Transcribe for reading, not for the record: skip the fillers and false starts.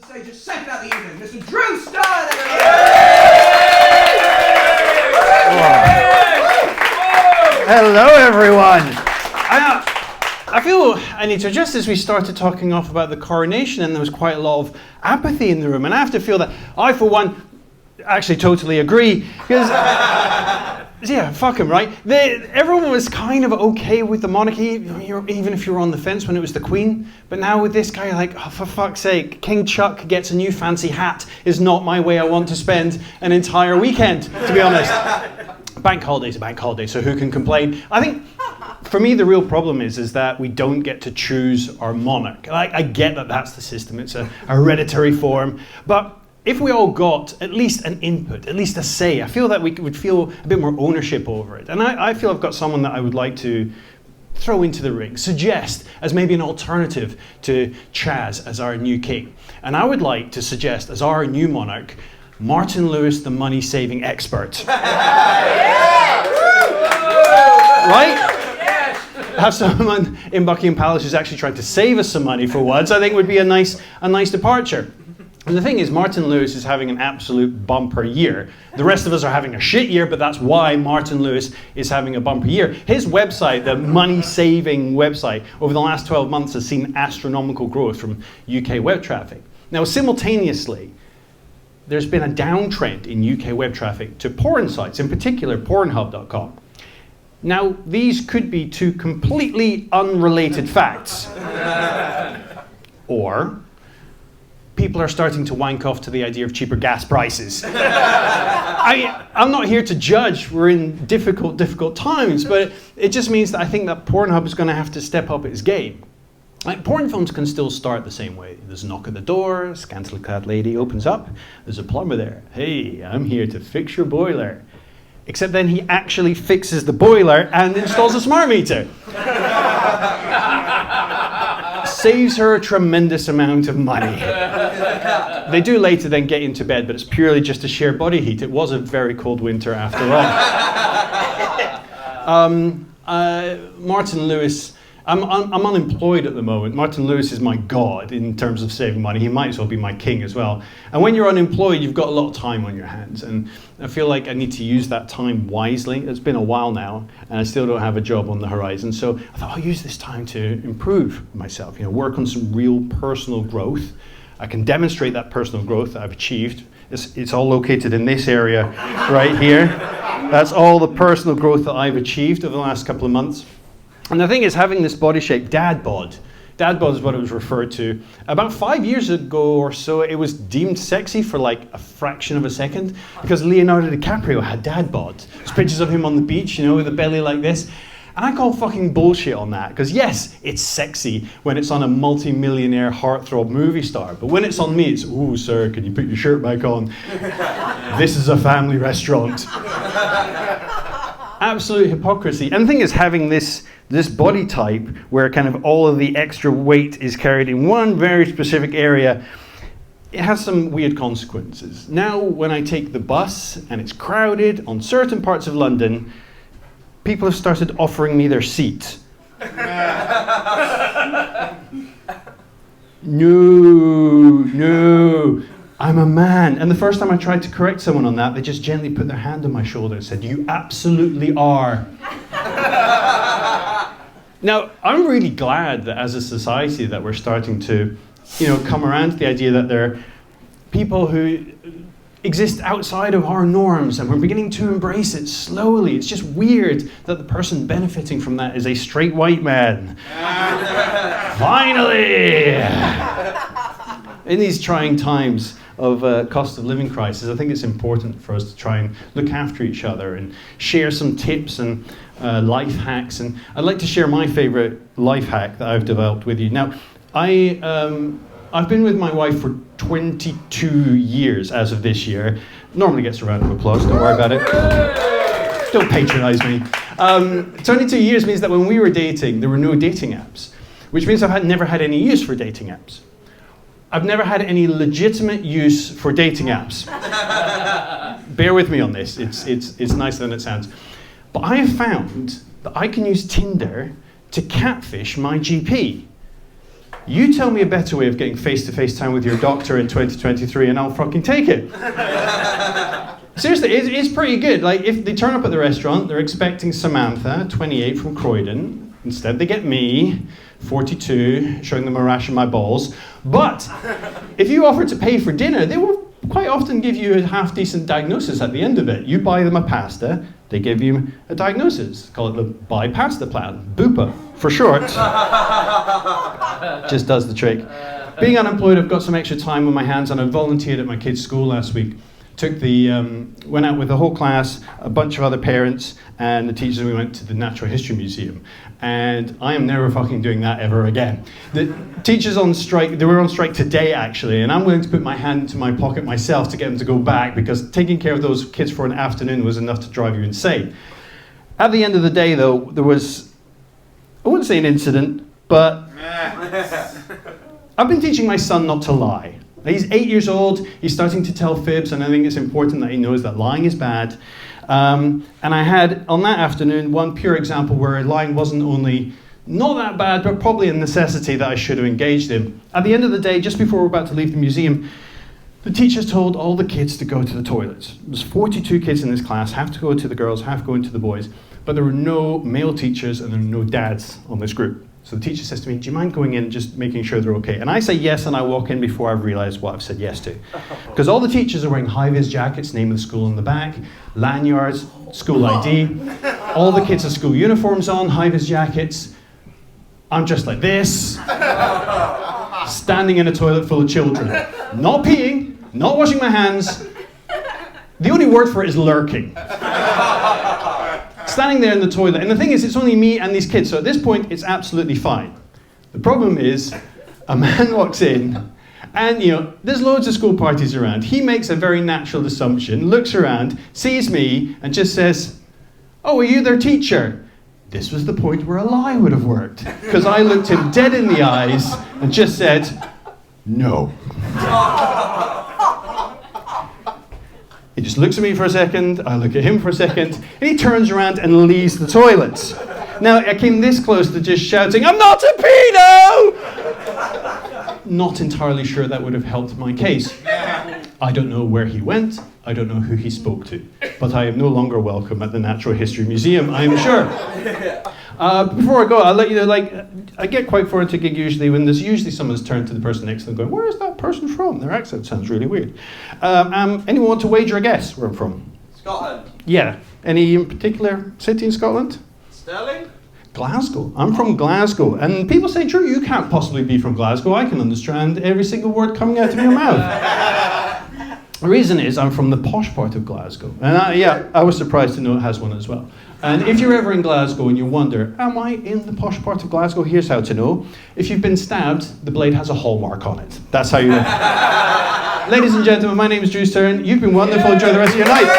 the stage a second of the evening, Mr. Drew Stearne Hello, everyone. I feel I need to adjust as we started talking off about the coronation, and there was quite a lot of apathy in the room, and I have to feel that I, for one, actually totally agree, because yeah, fuck him, right? Everyone was kind of okay with the monarchy, even if you were on the fence when it was the Queen. But now with this guy, like, oh, for fuck's sake, King Chuck gets a new fancy hat is not my way I want to spend an entire weekend, to be honest. Bank holiday's a bank holiday, so who can complain? I think, for me, the real problem is that we don't get to choose our monarch. I get that that's the system, it's a hereditary form, but if we all got at least an input, at least a say, I feel that we would feel a bit more ownership over it. And I feel I've got someone that I would like to throw into the ring, suggest as maybe an alternative to Chaz as our new king. And I would like to suggest as our new monarch, Martin Lewis, the money-saving expert. Right? Have someone in Buckingham Palace who's actually trying to save us some money for once, I think would be a nice departure. And the thing is, Martin Lewis is having an absolute bumper year. The rest of us are having a shit year, but that's why Martin Lewis is having a bumper year. His website, the money-saving website, over the last 12 months has seen astronomical growth from UK web traffic. Now, simultaneously, there's been a downtrend in UK web traffic to porn sites, in particular Pornhub.com. Now, these could be two completely unrelated facts. Or people are starting to wank off to the idea of cheaper gas prices. I'm not here to judge. We're in difficult times, but it just means that I think that Pornhub is going to have to step up its game. Like, porn films can still start the same way. There's a knock at the door, scantily clad lady opens up, there's a plumber there. Hey, I'm here to fix your boiler. Except then he actually fixes the boiler and installs a smart meter. Saves her a tremendous amount of money. They do later then get into bed, but it's purely just to share body heat. It was a very cold winter after all. Martin Lewis, I'm unemployed at the moment. Martin Lewis is my god in terms of saving money. He might as well be my king as well. And when you're unemployed, you've got a lot of time on your hands. And I feel like I need to use that time wisely. It's been a while now, and I still don't have a job on the horizon. So I thought I'll use this time to improve myself, work on some real personal growth. I can demonstrate that personal growth that I've achieved. It's all located in this area right here. That's all the personal growth that I've achieved over the last couple of months. And the thing is, having this body shape, dad bod is what it was referred to. About 5 years ago or so, it was deemed sexy for like a fraction of a second because Leonardo DiCaprio had dad bod. There's pictures of him on the beach, with a belly like this. And I call fucking bullshit on that, because yes, it's sexy when it's on a multi-millionaire heartthrob movie star, but when it's on me, it's, ooh, sir, can you put your shirt back on? This is a family restaurant. Absolute hypocrisy. And the thing is, having this body type where kind of all of the extra weight is carried in one very specific area, it has some weird consequences. Now, when I take the bus and it's crowded on certain parts of London, people have started offering me their seat. No, I'm a man. And the first time I tried to correct someone on that, they just gently put their hand on my shoulder and said, you absolutely are. Now, I'm really glad that as a society that we're starting to, come around to the idea that there are people who exist outside of our norms, and we're beginning to embrace it slowly. It's just weird that the person benefiting from that is a straight white man. Finally! In these trying times of cost of living crisis, I think it's important for us to try and look after each other and share some tips and life hacks. And I'd like to share my favorite life hack that I've developed with you. Now, I've been with my wife for 22 years as of this year. Normally gets a round of applause, don't worry about it. Don't patronize me. 22 years means that when we were dating, there were no dating apps, which means I've never had any use for dating apps. I've never had any legitimate use for dating apps. Bear with me on this, it's nicer than it sounds. But I have found that I can use Tinder to catfish my GP. You tell me a better way of getting face-to-face time with your doctor in 2023 and I'll fucking take it. Seriously, it's pretty good. Like, if they turn up at the restaurant, they're expecting Samantha, 28 from Croydon. Instead, they get me, 42, showing them a rash in my balls. But if you offer to pay for dinner, they will quite often give you a half-decent diagnosis at the end of it. You buy them a pasta, they give you a diagnosis. Call it the buy pasta plan, BUPA for short. Just does the trick. Being unemployed, I've got some extra time on my hands, and I volunteered at my kids' school last week. Went out with the whole class, a bunch of other parents, and the teachers, and we went to the Natural History Museum. And I am never fucking doing that ever again. The teachers on strike, they were on strike today actually, and I'm willing to put my hand into my pocket myself to get them to go back, because taking care of those kids for an afternoon was enough to drive you insane. At the end of the day though, there was, I wouldn't say an incident, but I've been teaching my son not to lie. He's 8 years old, he's starting to tell fibs, and I think it's important that he knows that lying is bad. And I had, on that afternoon, one pure example where lying wasn't only not that bad, but probably a necessity that I should have engaged in. At the end of the day, just before we're about to leave the museum, the teachers told all the kids to go to the toilets. There's 42 kids in this class, half to go to the girls, half going to the boys, but there were no male teachers and there were no dads on this group. So the teacher says to me, do you mind going in and just making sure they're okay? And I say yes, and I walk in before I've realised what I've said yes to. Because all the teachers are wearing high-vis jackets, name of the school on the back, lanyards, school ID. All the kids have school uniforms on, high-vis jackets. I'm just like this, standing in a toilet full of children. Not peeing, not washing my hands. The only word for it is lurking. Standing there in the toilet, and the thing is, it's only me and these kids, so at this point, it's absolutely fine. The problem is, a man walks in, and there's loads of school parties around. He makes a very natural assumption, looks around, sees me, and just says, "Oh, are you their teacher?" This was the point where a lie would have worked, because I looked him dead in the eyes and just said, "No." He just looks at me for a second, I look at him for a second, and he turns around and leaves the toilet. Now, I came this close to just shouting, "I'm not a pedo!" Not entirely sure that would have helped my case. I don't know where he went, I don't know who he spoke to, but I am no longer welcome at the Natural History Museum, I am sure. Before I go, I'll let you know, I get quite far into a gig usually when there's usually someone's turned to the person next to them going, "Where is that person from? Their accent sounds really weird." Anyone want to wager a guess where I'm from? Scotland. Yeah. Any in particular city in Scotland? Stirling? Glasgow. I'm from Glasgow. And people say, "Drew, you can't possibly be from Glasgow. I can understand every single word coming out of your mouth." The reason is I'm from the posh part of Glasgow. And I was surprised to know it has one as well. And if you're ever in Glasgow and you wonder, am I in the posh part of Glasgow? Here's how to know. If you've been stabbed, the blade has a hallmark on it. That's how you know. Ladies and gentlemen, my name is Drew Stearne. You've been wonderful. Enjoy the rest of your night.